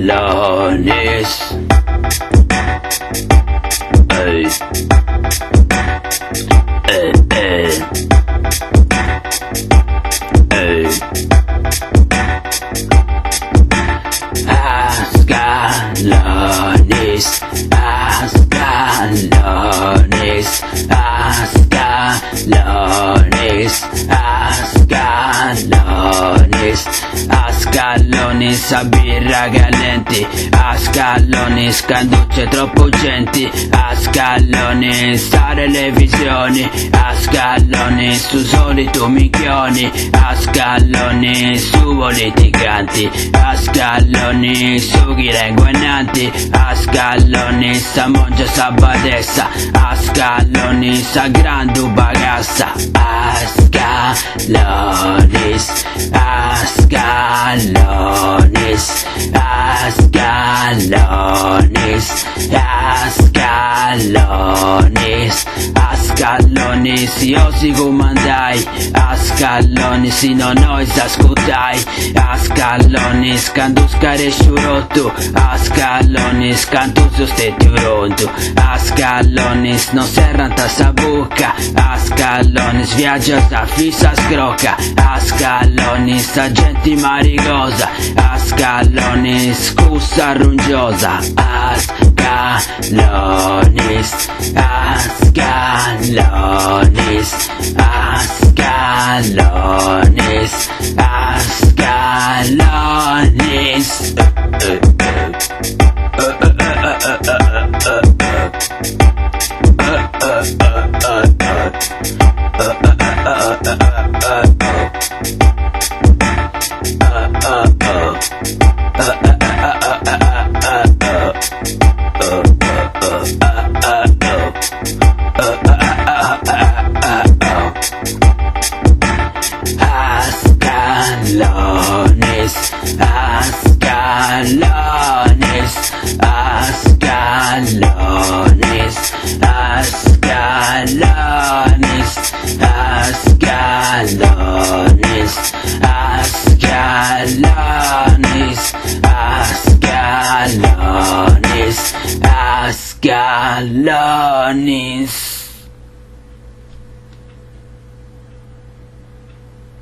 Scalones. Ey. Ey. Ey. Scalones. Scalones. Scalones. Scalones a birra calienti, a scalones canducce troppo genti, a scalones a televisioni, a scalones su solito minchioni, a scalones su politicanti, a scalones su chi inguinanti, a scalones a mongia sabatessa, a scalones a grandu bagassa, a scalones, a scalones, a scalones, a scalones, a scalones, io si comandai, a scalones, non noi s'ascoltai, a scalones, cantu scare sciurotto, a scalones, cantu su stetti uronto, a scalones, non serranta sa bocca, a scalones, viaggia sa fissa scrocca, a scalones, a gente marigosa, a scalones, scusa rungiosa, a scalones, a scalones, a scalones, a scalones. Scalones, scalones, scalones, scalones, scalones, scalones, scalones, scalones.